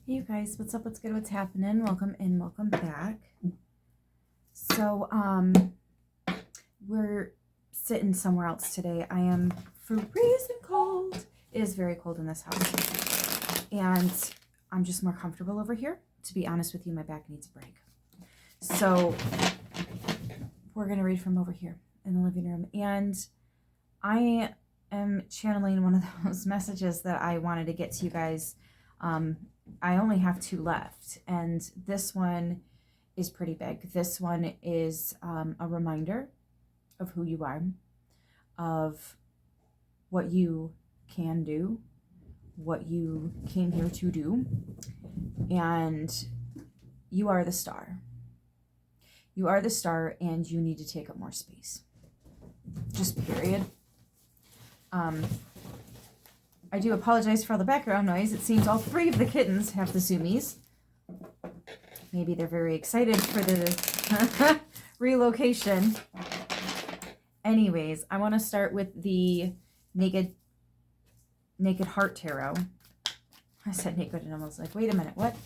Hey you guys, what's up, what's good, what's happening? Welcome in, welcome back. So we're sitting somewhere else today. I am freezing cold. It is very cold in this house, and I'm just more comfortable over here. To be honest with you, my back needs a break. So we're gonna read from over here in the living room, and I am channeling one of those messages that I wanted to get to you guys. I only have 2 left, and this one is pretty big. This one is a reminder of who you are, of what you can do, what you came here to do, and you are the star. You are the star, and you need to take up more space. Just period. I do apologize for all the background noise. It seems all 3 of the kittens have the zoomies. Maybe they're very excited for the relocation. Anyways, I want to start with the Naked Heart Tarot. I said naked and I was like, wait a minute, what?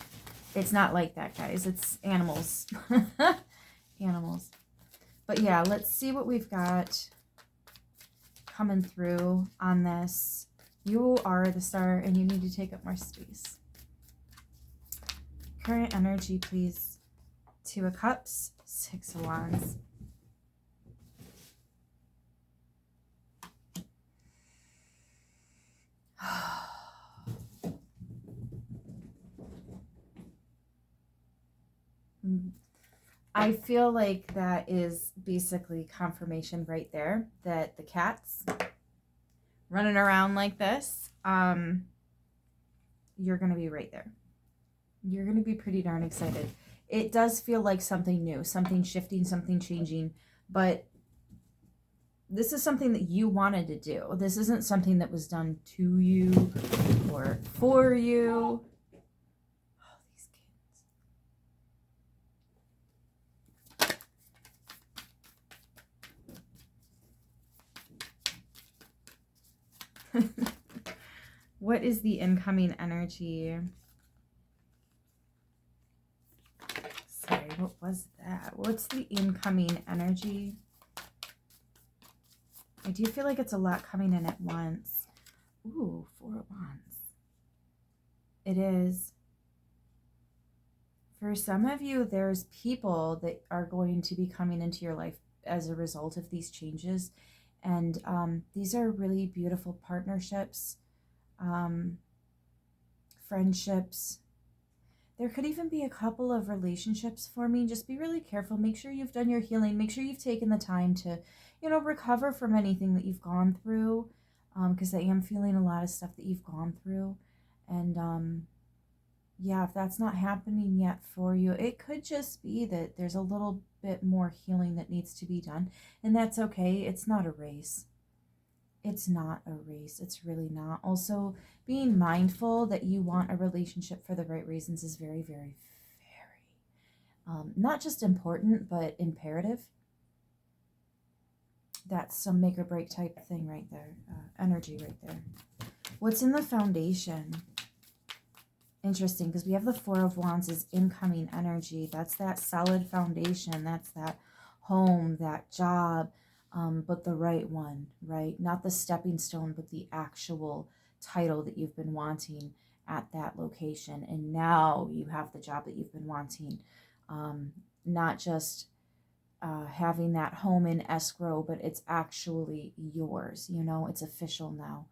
It's not like that, guys. It's animals. Animals. But yeah, let's see what we've got coming through on this. You are the star, and you need to take up more space. Current energy, please. 2 of Cups, 6 of Wands. I feel like that is basically confirmation right there that the cats running around like this, you're going to be right there. You're going to be pretty darn excited. It does feel like something new, something shifting, something changing, but this is something that you wanted to do. This isn't something that was done to you or for you. Oh, these kids. What is the incoming energy? Sorry, what was that? What's the incoming energy? I do feel like it's a lot coming in at once. Ooh, 4 of Wands. It is. For some of you, there's people that are going to be coming into your life as a result of these changes. And these are really beautiful partnerships, friendships. There could even be a couple of relationships forming. Just be really careful. Make sure you've done your healing. Make sure you've taken the time to, recover from anything that you've gone through. Because I am feeling a lot of stuff that you've gone through. And yeah, if that's not happening yet for you, it could just be that there's a little bit more healing that needs to be done. And that's okay. It's not a race. It's not a race. It's really not. Also, being mindful that you want a relationship for the right reasons is very, very, very, not just important, but imperative. That's some make or break type thing right there. Energy right there. What's in the foundation? Interesting, because we have the 4 of Wands as incoming energy. That's that solid foundation. That's that home, that job. But the right one, right? Not the stepping stone, but the actual title that you've been wanting at that location. And now you have the job that you've been wanting. Not just having that home in escrow, but it's actually yours. It's official now.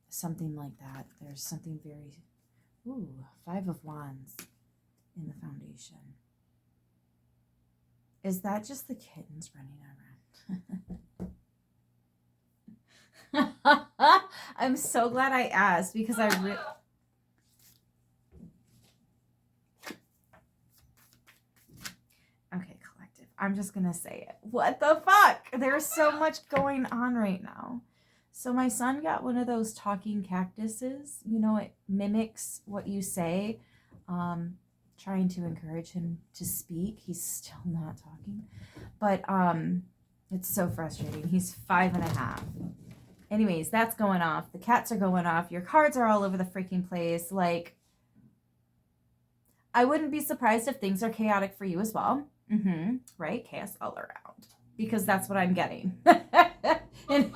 Something like that. There's something very... Ooh, 5 of Wands in the foundation. Is that just the kittens running around? I'm so glad I asked because I really... Okay, collective. I'm just going to say it. What the fuck? There's so much going on right now. So my son got one of those talking cactuses. It mimics what you say. Trying to encourage him to speak. He's still not talking. But it's so frustrating. He's 5.5. Anyways, that's going off. The cats are going off. Your cards are all over the freaking place. Like, I wouldn't be surprised if things are chaotic for you as well. Right? Chaos all around. Because that's what I'm getting. And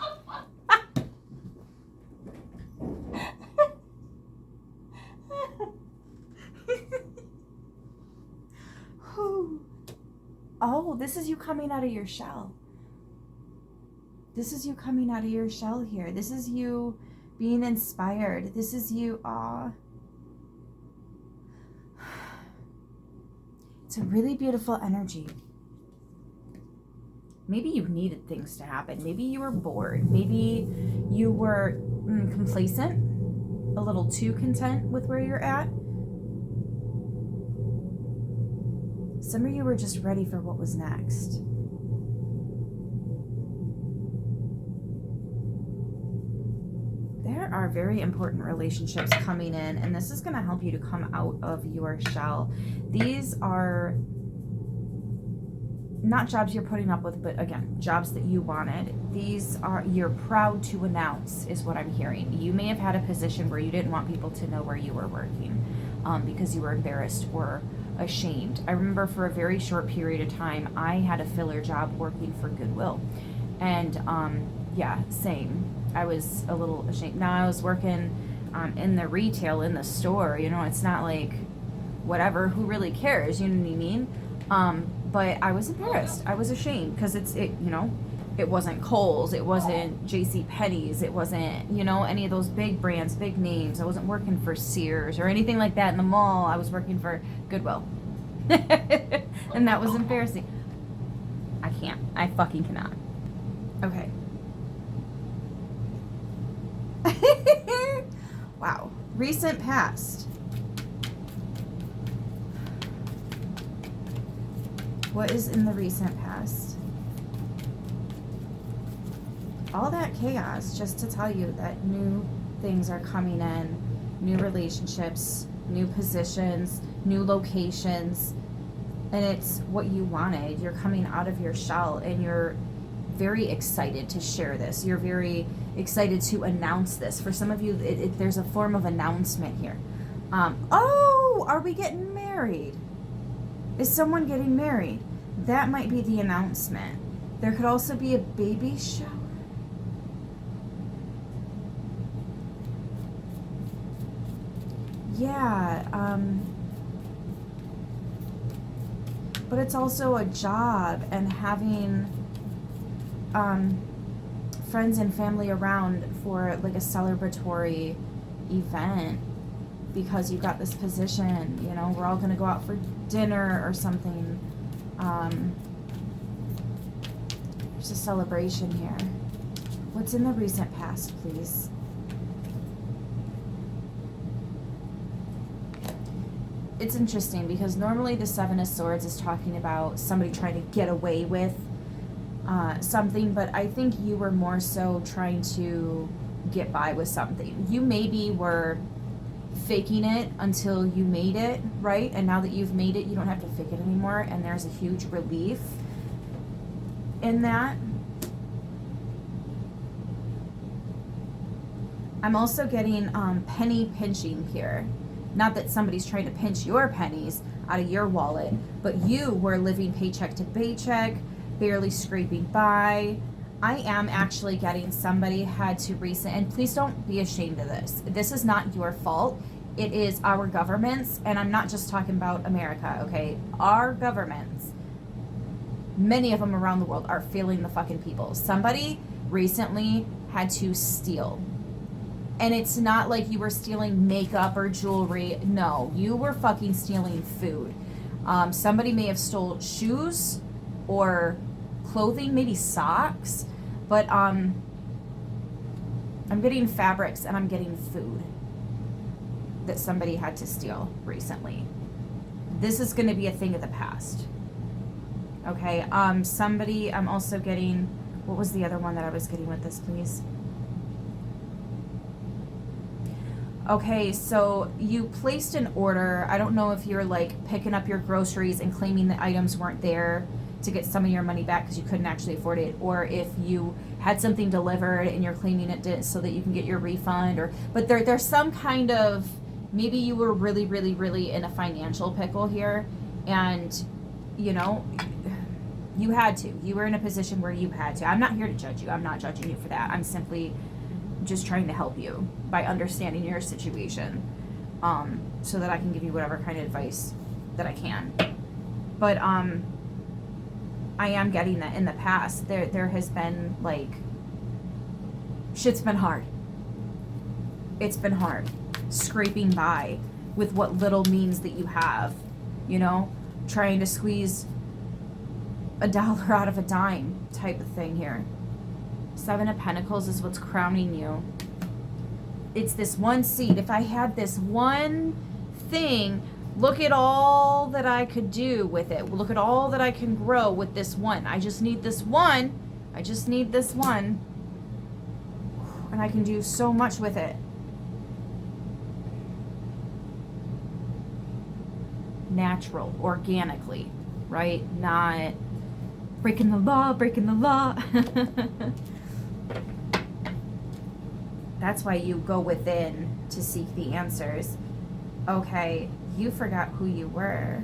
oh, this is you coming out of your shell. This is you coming out of your shell here. This is you being inspired. This is you, it's a really beautiful energy. Maybe you needed things to happen. Maybe you were bored. Maybe you were complacent, a little too content with where you're at. Some of you were just ready for what was next. There are very important relationships coming in, and this is going to help you to come out of your shell. These are not jobs you're putting up with, but again, jobs that you wanted. These are, you're proud to announce, is what I'm hearing. You may have had a position where you didn't want people to know where you were working because you were embarrassed or ashamed. I remember for a very short period of time, I had a filler job working for Goodwill. And yeah, same. I was a little ashamed. Now I was working in the retail, in the store, you know, it's not like whatever, who really cares, you know what I mean? But I was embarrassed. I was ashamed because you know, it wasn't Kohl's, it wasn't J.C. Penney's, it wasn't, you know, any of those big brands, big names. I wasn't working for Sears or anything like that in the mall. I was working for Goodwill. And that was embarrassing. I can't. I fucking cannot. Okay. Wow. Recent past. What is in the recent past? All that chaos, just to tell you that new things are coming in, new relationships, new positions, new locations, and it's what you wanted. You're coming out of your shell, and you're very excited to share this. You're very excited to announce this. For some of you, there's a form of announcement here. Oh, are we getting married? Is someone getting married? That might be the announcement. There could also be a baby shower. Yeah, but it's also a job, and having friends and family around for like a celebratory event because you got this position, you know, we're all going to go out for dinner or something. There's a celebration here. What's in the recent past, please? It's interesting because normally the Seven of Swords is talking about somebody trying to get away with something, but I think you were more so trying to get by with something. You maybe were faking it until you made it, right? And now that you've made it, you don't have to fake it anymore, and there's a huge relief in that. I'm also getting penny pinching here. Not that somebody's trying to pinch your pennies out of your wallet, but you were living paycheck to paycheck, barely scraping by. I am actually getting somebody had to and please don't be ashamed of this. This is not your fault. It is our governments, and I'm not just talking about America, okay? Our governments, many of them around the world, are failing the fucking people. Somebody recently had to steal. And it's not like you were stealing makeup or jewelry. No, you were fucking stealing food. Somebody may have stole shoes or clothing, maybe socks, but I'm getting fabrics and I'm getting food that somebody had to steal recently. This is going to be a thing of the past. Okay, I'm also getting, what was the other one that I was getting with this, please? Okay, so you placed an order. I don't know if you're like picking up your groceries and claiming the items weren't there to get some of your money back because you couldn't actually afford it, or if you had something delivered and you're claiming it so that you can get your refund, but there's some kind of maybe you were really, really, really in a financial pickle here, and, you know, you had to. You were in a position where you had to. I'm not here to judge you. I'm not judging you for that. I'm simply just trying to help you by understanding your situation, so that I can give you whatever kind of advice that I can. But I am getting that in the past there has been, like, shit's been hard. It's been hard scraping by with what little means that you have, you know, trying to squeeze a dollar out of a dime type of thing here. Seven of Pentacles is what's crowning you. It's this one seed. If I had this one thing, look at all that I could do with it. Look at all that I can grow with this one. I just need this one. I just need this one. And I can do so much with it. Natural, organically, right? Not breaking the law, breaking the law. That's why you go within to seek the answers. Okay, you forgot who you were.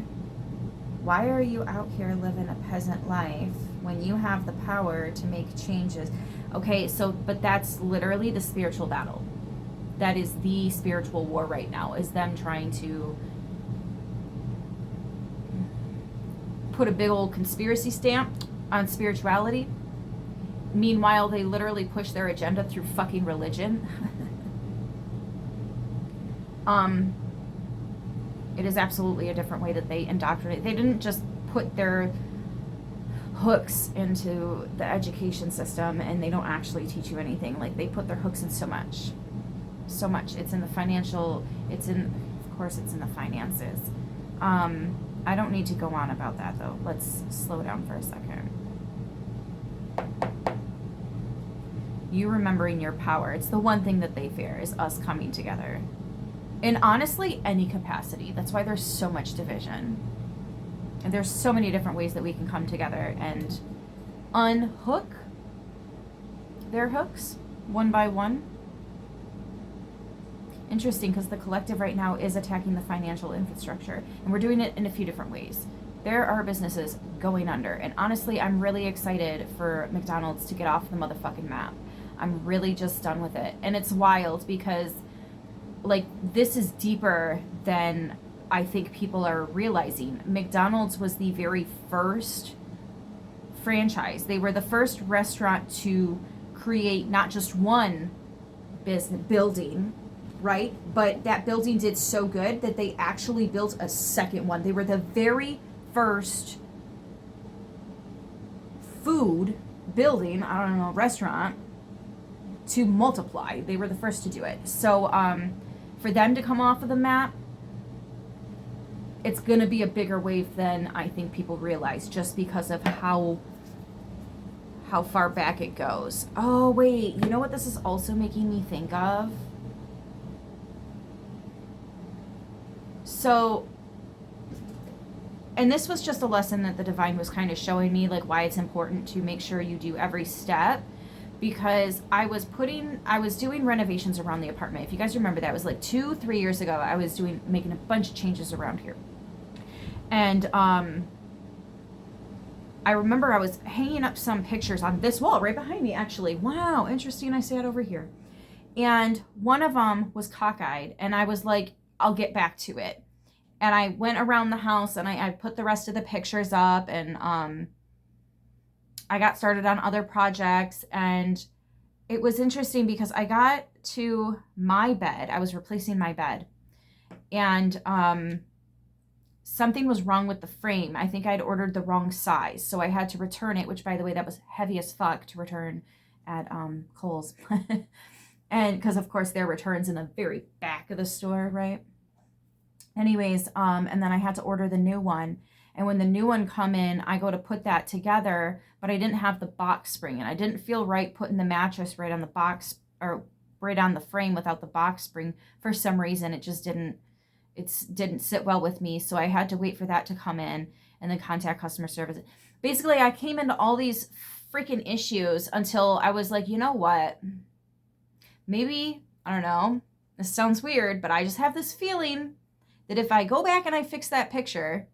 Why are you out here living a peasant life when you have the power to make changes? Okay, so, but that's literally the spiritual battle. That is the spiritual war right now, is them trying to put a big old conspiracy stamp on spirituality. Meanwhile, they literally push their agenda through fucking religion. It is absolutely a different way that they indoctrinate. They didn't just put their hooks into the education system and they don't actually teach you anything. Like, they put their hooks in so much. So much. It's in the financial, it's in, of course, it's in the finances. I don't need to go on about that, though. Let's slow down for a second. You remembering your power. It's the one thing that they fear, is us coming together. In honestly, any capacity. That's why there's so much division. And there's so many different ways that we can come together and unhook their hooks one by one. Interesting, because the collective right now is attacking the financial infrastructure. And we're doing it in a few different ways. There are businesses going under. And honestly, I'm really excited for McDonald's to get off the motherfucking map. I'm really just done with it. And it's wild because, like, this is deeper than I think people are realizing. McDonald's was the very first franchise. They were the first restaurant to create not just one business building, right? But that building did so good that they actually built a second one. They were the very first food building, I don't know, restaurant to multiply. They were the first to do it. So for them to come off of the map, it's going to be a bigger wave than I think people realize, just because of how far back it goes. Oh, wait, you know what this is also making me think of? So, and this was just a lesson that the divine was kind of showing me, like, why it's important to make sure you do every step. Because I was doing renovations around the apartment. If you guys remember, that was like 2-3 years ago. I was making a bunch of changes around here. And I remember I was hanging up some pictures on this wall right behind me, actually. Wow, interesting. I sat over here. And one of them was cockeyed. And I was like, I'll get back to it. And I went around the house and I put the rest of the pictures up, and I got started on other projects. And it was interesting because I got to my bed. I was replacing my bed. And something was wrong with the frame. I think I'd ordered the wrong size. So I had to return it, which, by the way, that was heavy as fuck to return at Kohl's. And because, of course, there are returns in the very back of the store, right? Anyways, and then I had to order the new one. And when the new one come in, I go to put that together, but I didn't have the box spring. And I didn't feel right putting the mattress right on the box, or right on the frame without the box spring. For some reason, it just didn't sit well with me. So I had to wait for that to come in and then contact customer service. Basically, I came into all these freaking issues until I was like, you know what? Maybe, I don't know, This sounds weird, but I just have this feeling that if I go back and I fix that picture,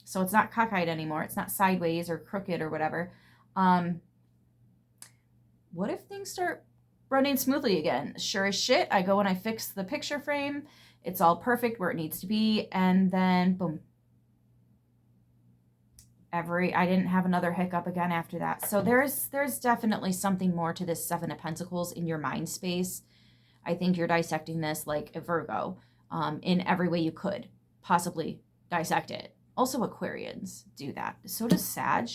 so it's not cockeyed anymore, it's not sideways or crooked or whatever, what if things start running smoothly again? Sure as shit, I go and I fix the picture frame, it's all perfect where it needs to be, and then boom. I didn't have another hiccup again after that. So there's definitely something more to this Seven of Pentacles in your mind space. I think you're dissecting this like a Virgo, in every way you could possibly dissect it. Also, Aquarians do that. So does Sag.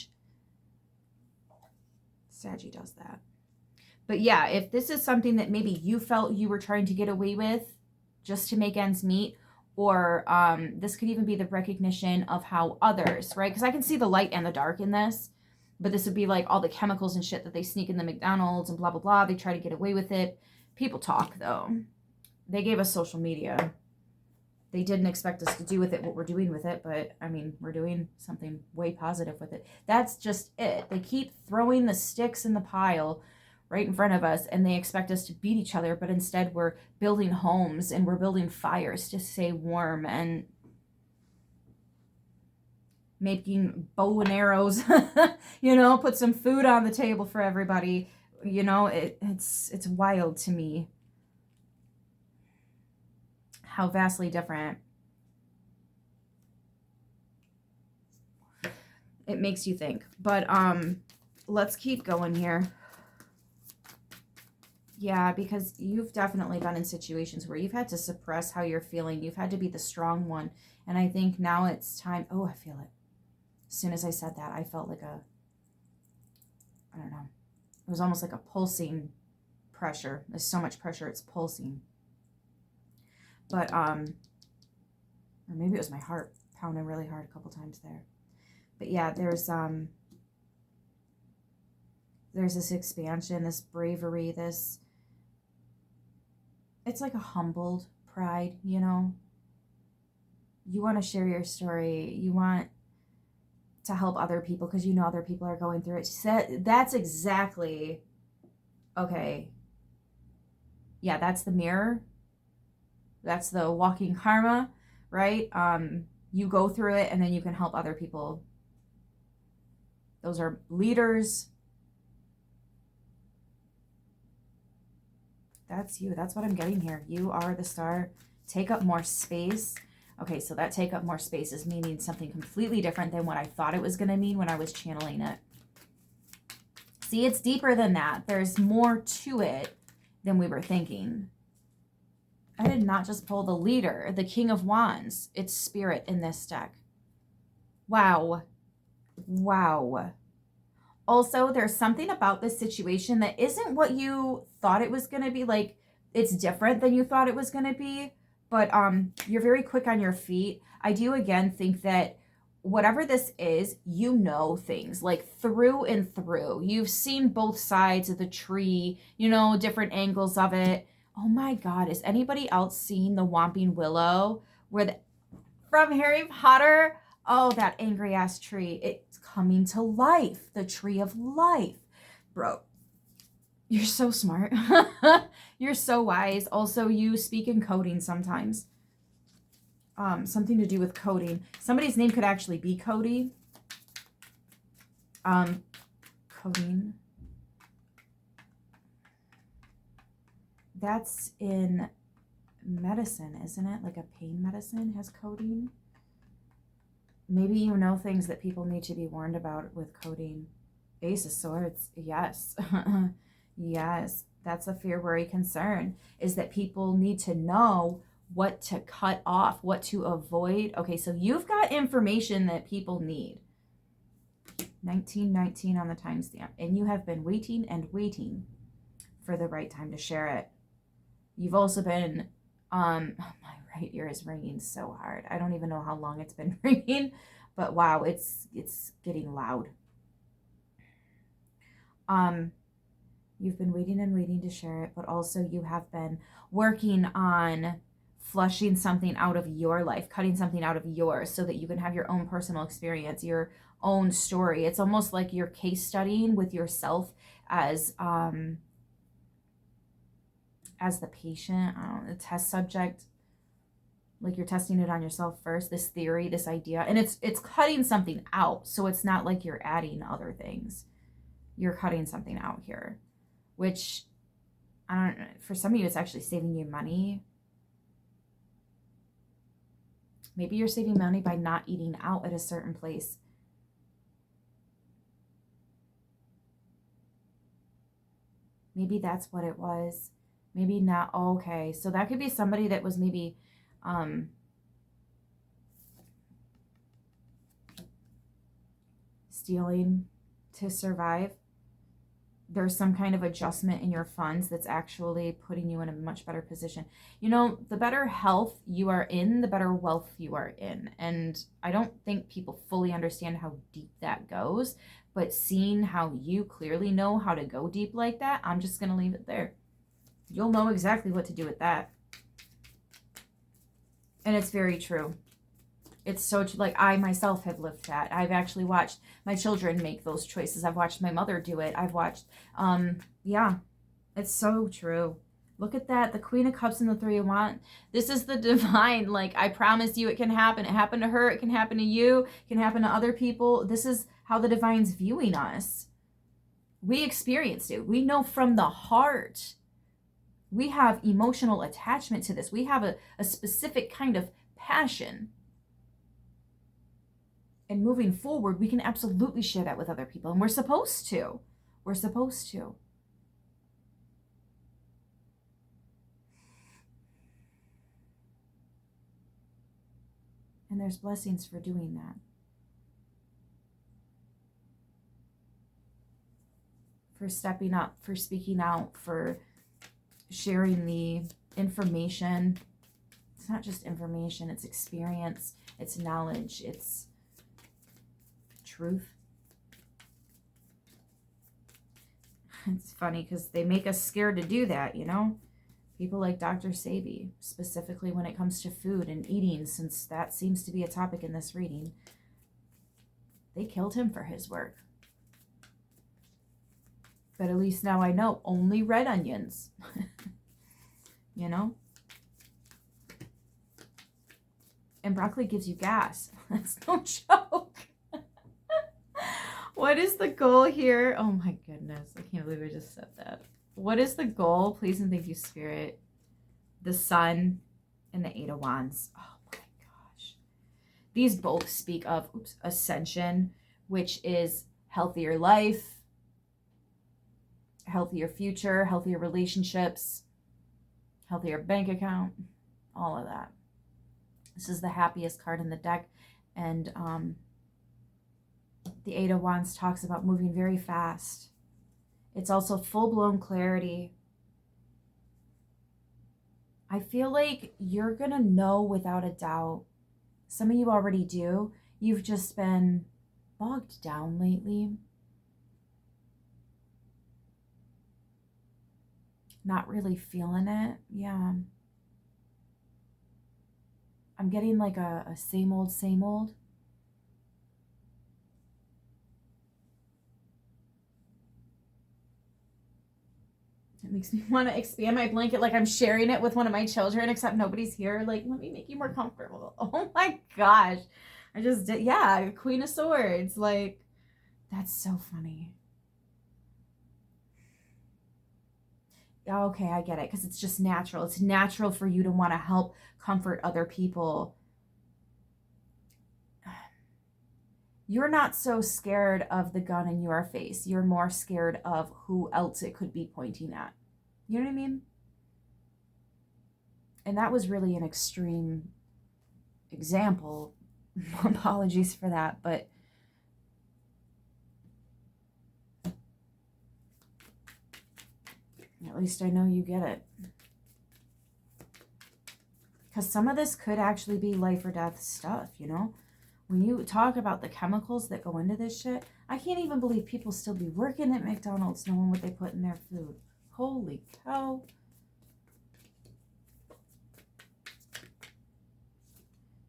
Saggy does that. But yeah, if this is something that maybe you felt you were trying to get away with just to make ends meet, or this could even be the recognition of how others, right? Because I can see the light and the dark in this, but this would be like all the chemicals and shit that they sneak in the McDonald's and blah, blah, blah. They try to get away with it. People talk, though. They gave us social media. They didn't expect us to do with it what we're doing with it, but I mean, we're doing something way positive with it. That's just it. They keep throwing the sticks in the pile right in front of us, and they expect us to beat each other, but instead we're building homes and we're building fires to stay warm and making bow and arrows, you know, put some food on the table for everybody. You know, it's wild to me how vastly different it makes you think. But let's keep going here. Yeah, because you've definitely been in situations where you've had to suppress how you're feeling. You've had to be the strong one. And I think now it's time. Oh, I feel it. As soon as I said that, I felt like I don't know. It was almost like a pulsing pressure. There's so much pressure, it's pulsing. But, or maybe it was my heart pounding really hard a couple times there. But yeah, there's this expansion, this bravery, it's like a humbled pride, you know? You want to share your story. You want to help other people because you know other people are going through it. That's exactly, okay. Yeah, that's the mirror. That's the walking karma, right? You go through it and then you can help other people. Those are leaders. That's you. That's what I'm getting here. You are the star. Take up more space. Okay, so that take up more space is meaning something completely different than what I thought it was going to mean when I was channeling it. See, it's deeper than that. There's more to it than we were thinking. I did not just pull the leader, the King of Wands. It's spirit in this deck. Wow. Wow. Also, there's something about this situation that isn't what you thought it was going to be. Like, it's different than you thought it was going to be. But you're very quick on your feet. I do, again, think that whatever this is, you know things. Like, through and through. You've seen both sides of the tree. You know, different angles of it. Oh, my God. Is anybody else seeing the Whomping Willow? From Harry Potter? Oh, that angry ass tree. It's coming to life. The tree of life. Bro, you're so smart. You're so wise. Also, you speak in coding sometimes. Something to do with coding. Somebody's name could actually be Cody. Coding. That's in medicine, isn't it? Like a pain medicine has codeine. Maybe you know things that people need to be warned about with codeine. Ace of Swords, yes. Yes, that's a fear, worry, concern, is that people need to know what to cut off, what to avoid. Okay, so you've got information that people need. 1919 on the timestamp. And you have been waiting and waiting for the right time to share it. You've also been, my right ear is ringing so hard. I don't even know how long it's been ringing, but wow, it's getting loud. You've been waiting and waiting to share it, but also you have been working on flushing something out of your life, cutting something out of yours so that you can have your own personal experience, your own story. It's almost like you're case studying with yourself as as the patient, I don't know, the test subject, like you're testing it on yourself first, this theory, this idea, and it's cutting something out. So it's not like you're adding other things. You're cutting something out here, which I don't know, for some of you, it's actually saving you money. Maybe you're saving money by not eating out at a certain place. Maybe that's what it was. Maybe not. Okay, so that could be somebody that was maybe stealing to survive. There's some kind of adjustment in your funds that's actually putting you in a much better position. You know, the better health you are in, the better wealth you are in. And I don't think people fully understand how deep that goes, but seeing how you clearly know how to go deep like that, I'm just going to leave it there. You'll know exactly what to do with that. And it's very true. It's so true. Like, I myself have lived that. I've actually watched my children make those choices. I've watched my mother do it. I've watched, yeah, it's so true. Look at that. The Queen of Cups and the Three of Wands. This is the divine. Like, I promise you it can happen. It happened to her. It can happen to you. It can happen to other people. This is how the divine's viewing us. We experienced it. We know from the heart. We have emotional attachment to this. We have a specific kind of passion. And moving forward, we can absolutely share that with other people. And we're supposed to. We're supposed to. And there's blessings for doing that. For stepping up, for speaking out, for sharing the information. It's not just information, it's experience, it's knowledge, it's truth. It's funny because they make us scared to do that, you know? People like Dr. Sebi, specifically when it comes to food and eating, since that seems to be a topic in this reading. They killed him for his work. But at least now I know only red onions. You know? And broccoli gives you gas. That's no joke. What is the goal here? Oh my goodness. I can't believe I just said that. What is the goal? Please and thank you, Spirit. The Sun and the Eight of Wands. Oh my gosh. These both speak of ascension, which is healthier life, healthier future, healthier relationships, healthier bank account, all of that. This is the happiest card in the deck. And the Eight of Wands talks about moving very fast. It's also full-blown clarity. I feel like you're going to know without a doubt. Some of you already do. You've just been bogged down lately. Not really feeling it. Yeah. I'm getting like a same old, same old. It makes me want to expand my blanket like I'm sharing it with one of my children, except nobody's here. Like, let me make you more comfortable. Oh my gosh. I just did. Yeah, Queen of Swords. Like, that's so funny. Okay, I get it, because it's just natural. It's natural for you to want to help comfort other people. You're not so scared of the gun in your face. You're more scared of who else it could be pointing at. You know what I mean? And that was really an extreme example. Apologies for that, but at least I know you get it. Because some of this could actually be life or death stuff, you know? When you talk about the chemicals that go into this shit, I can't even believe people still be working at McDonald's knowing what they put in their food. Holy cow.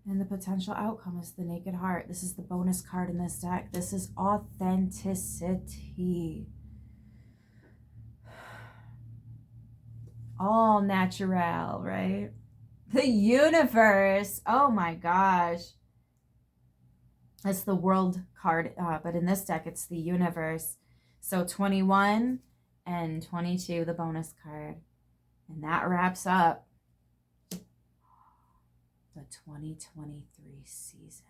And the potential outcome is the Naked Heart. This is the bonus card in this deck. This is authenticity. all natural, right? The universe. Oh my gosh. It's the world card, but in this deck, it's the universe. So 21 and 22, the bonus card. And that wraps up the 2023 season.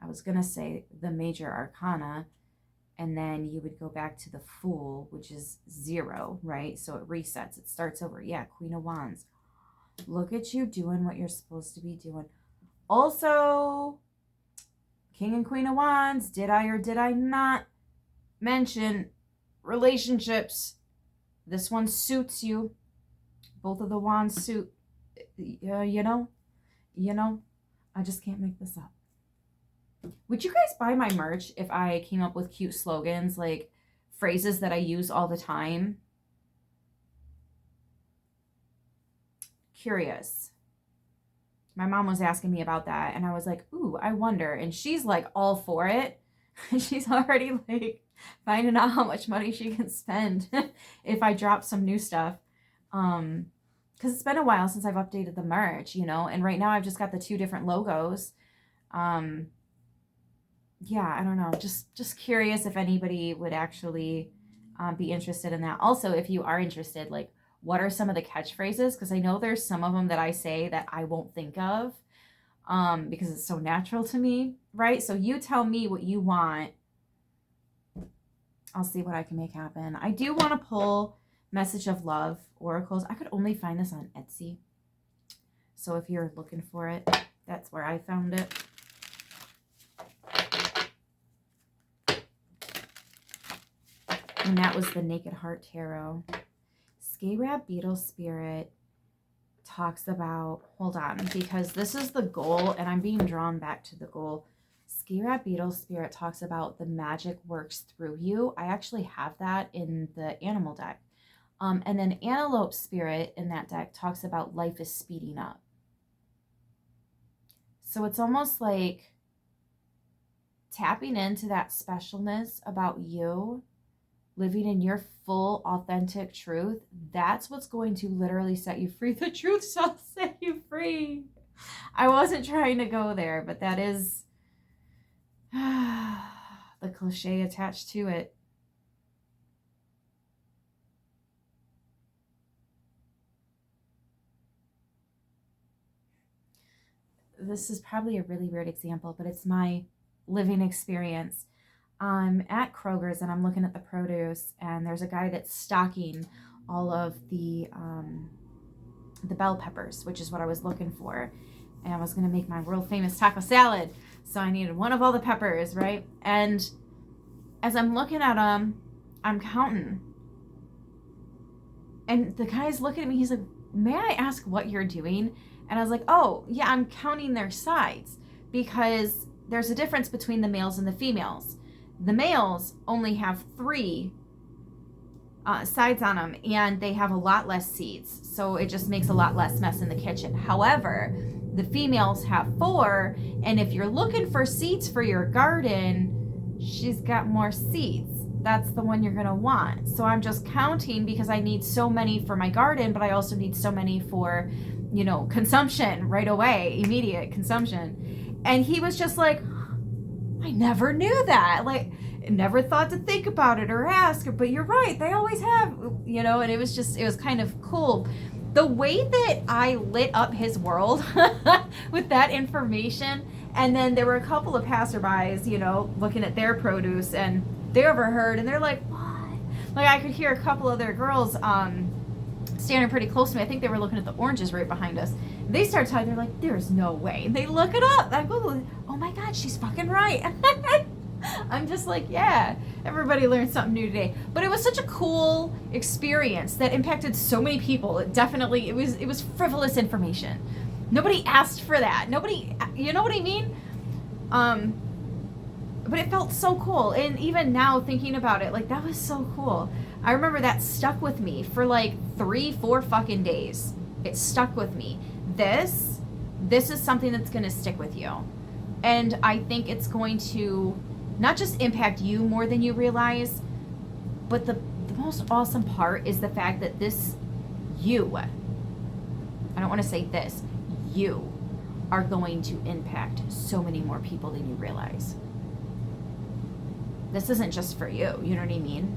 I was going to say the major arcana, and then you would go back to the Fool, which is 0, right? So it resets. It starts over. Yeah, Queen of Wands. Look at you doing what you're supposed to be doing. Also, King and Queen of Wands, did I or did I not mention relationships? This one suits you. Both of the wands suit. You know, I just can't make this up. Would you guys buy my merch if I came up with cute slogans, like phrases that I use all the time? Curious. My mom was asking me about that, and I was like, ooh, I wonder. And she's like all for it. She's already like finding out how much money she can spend if I drop some new stuff. Because it's been a while since I've updated the merch, you know, and right now I've just got the 2 different logos. Yeah, I don't know. Just curious if anybody would actually be interested in that. Also, if you are interested, like, what are some of the catchphrases? Because I know there's some of them that I say that I won't think of because it's so natural to me, right? So you tell me what you want. I'll see what I can make happen. I do want to pull Message of Love oracles. I could only find this on Etsy. So if you're looking for it, that's where I found it. And that was the Naked Heart Tarot. Scarab Beetle Spirit talks about, hold on, because this is the goal and I'm being drawn back to the goal. Scarab Beetle Spirit talks about the magic works through you. I actually have that in the animal deck. And then Antelope Spirit in that deck talks about life is speeding up. So it's almost like tapping into that specialness about you, living in your full, authentic truth. That's what's going to literally set you free. The truth shall set you free. I wasn't trying to go there, but that is the cliche attached to it. This is probably a really weird example, but it's my living experience. I'm at Kroger's and I'm looking at the produce, and there's a guy that's stocking all of the bell peppers, which is what I was looking for. And I was going to make my world famous taco salad. So I needed one of all the peppers, right? And as I'm looking at them, I'm counting. And the guy's looking at me. He's like, may I ask what you're doing? And I was like, oh, yeah, I'm counting their sides because there's a difference between the males and the females. The males only have 3 sides on them, and they have a lot less seeds. So it just makes a lot less mess in the kitchen. However, the females have 4, and if you're looking for seeds for your garden, she's got more seeds. That's the one you're going to want. So I'm just counting because I need so many for my garden, but I also need so many for, you know, consumption right away, immediate consumption. And he was just like, I never knew that. Like, never thought to think about it or ask, but you're right. They always have, you know, and it was kind of cool. The way that I lit up his world with that information. And then there were a couple of passerbys, you know, looking at their produce, and they overheard, and they're like, what? Like, I could hear a couple of their girls standing pretty close to me. I think they were looking at the oranges right behind us. They start talking. They're like, there's no way. And they look it up. I go, oh my God, she's fucking right. I'm just like, yeah, everybody learned something new today. But it was such a cool experience that impacted so many people. It was frivolous information. Nobody asked for that. Nobody, you know what I mean? But it felt so cool. And even now thinking about it, like, that was so cool. I remember that stuck with me for like 3-4 fucking days. It stuck with me. This is something that's going to stick with you. And I think it's going to not just impact you more than you realize, but the most awesome part is the fact that you, I don't want to say this, you are going to impact so many more people than you realize. This isn't just for you, you know what I mean?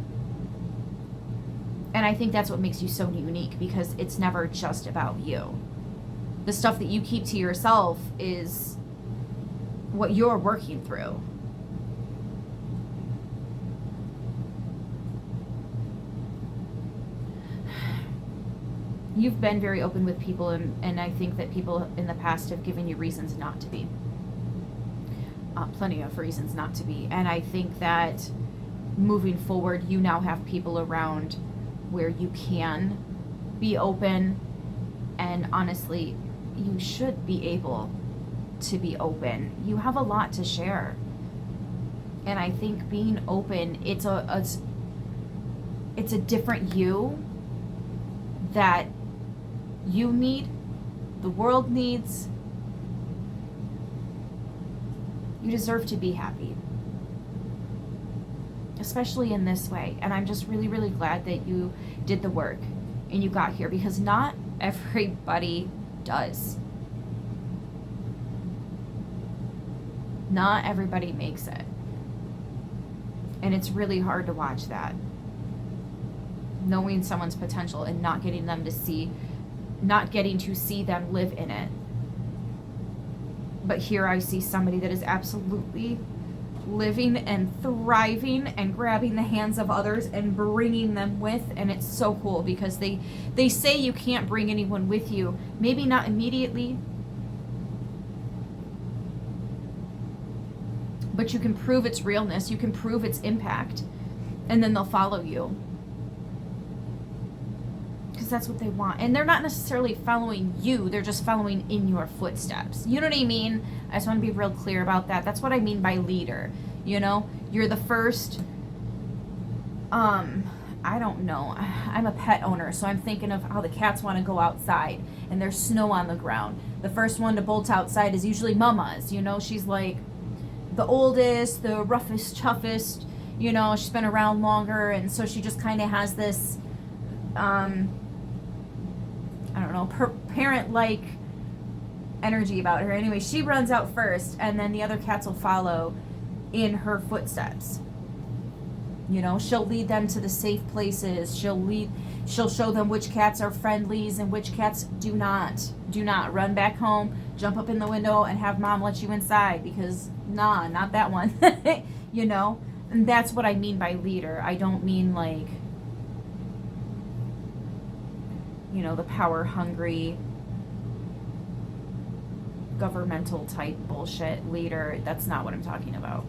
And I think that's what makes you so unique, because it's never just about you. The stuff that you keep to yourself is what you're working through. You've been very open with people, and I think that people in the past have given you reasons not to be. Plenty of reasons not to be. And I think that moving forward, you now have people around where you can be open, and honestly, you should be able to be open. You have a lot to share. And I think being open, it's a different you that you need, the world needs. You deserve to be happy, especially in this way. And I'm just really, really glad that you did the work and you got here, because not everybody does. Not everybody makes it. And it's really hard to watch that. Knowing someone's potential and not getting to see them live in it. But here I see somebody that is absolutely living and thriving and grabbing the hands of others and bringing them with. And it's so cool, because they say you can't bring anyone with you. Maybe not immediately, but you can prove its realness. You can prove its impact, and then they'll follow you. Because that's what they want. And they're not necessarily following you, they're just following in your footsteps. You know what I mean? I just want to be real clear about that. That's what I mean by leader. You know, you're the first, I don't know. I'm a pet owner, so I'm thinking of how the cats want to go outside and there's snow on the ground. The first one to bolt outside is usually Mama's. You know, she's like the oldest, the roughest, toughest. You know, she's been around longer, and so she just kind of has this, I don't know, parent-like energy about her. Anyway, she runs out first, and then the other cats will follow in her footsteps. You know, she'll lead them to the safe places. She'll show them which cats are friendlies and which cats do not run back home, jump up in the window, and have mom let you inside, because nah, not that one. You know, and that's what I mean by leader. I don't mean like, you know, the power hungry governmental type bullshit leader. That's not what I'm talking about.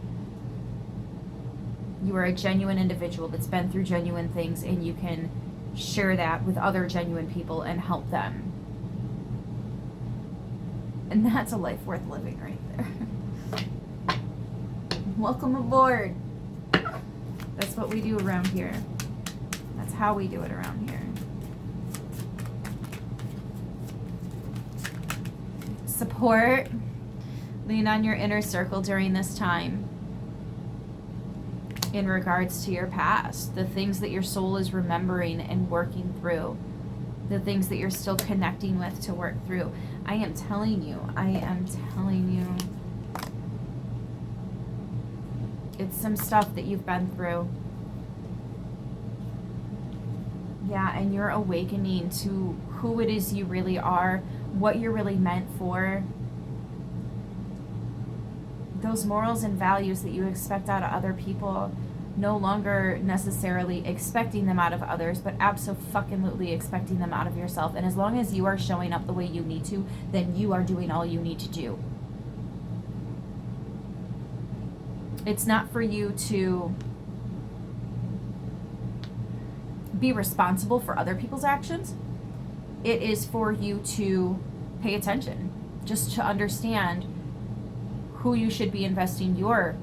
You are a genuine individual that's been through genuine things, and you can share that with other genuine people and help them. And that's a life worth living right there. Welcome aboard. That's what we do around here. That's how we do it around here. Support. Lean on your inner circle during this time in regards to your past, the things that your soul is remembering and working through, the things that you're still connecting with to work through. I am telling you, it's some stuff that you've been through. Yeah, and you're awakening to who it is you really are, what you're really meant for. Those morals and values that you expect out of other people, no longer necessarily expecting them out of others, but abso-fucking-lutely expecting them out of yourself. And as long as you are showing up the way you need to, then you are doing all you need to do. It's not for you to be responsible for other people's actions. It is for you to pay attention, just to understand who you should be investing your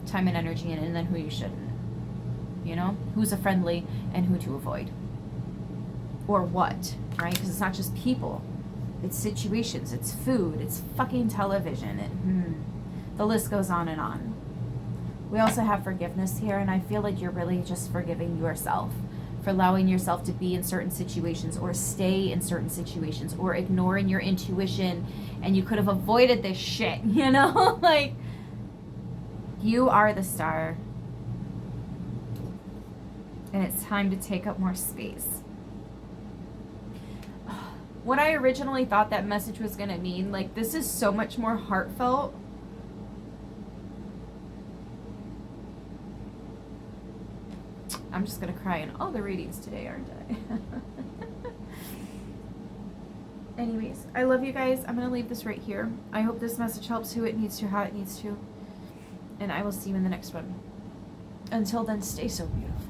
time and energy in, and then who you shouldn't. You know, who's a friendly and who to avoid, or what, right? Because it's not just people, it's situations, it's food, it's fucking television, the list goes on and on. We also have forgiveness here, and I feel like you're really just forgiving yourself for allowing yourself to be in certain situations or stay in certain situations or ignoring your intuition, and you could have avoided this shit, you know? Like, you are the star. And it's time to take up more space. What I originally thought that message was going to mean, like, this is so much more heartfelt. I'm just going to cry in all the readings today, aren't I? Anyways, I love you guys. I'm going to leave this right here. I hope this message helps who it needs to, how it needs to. And I will see you in the next one. Until then, stay so beautiful.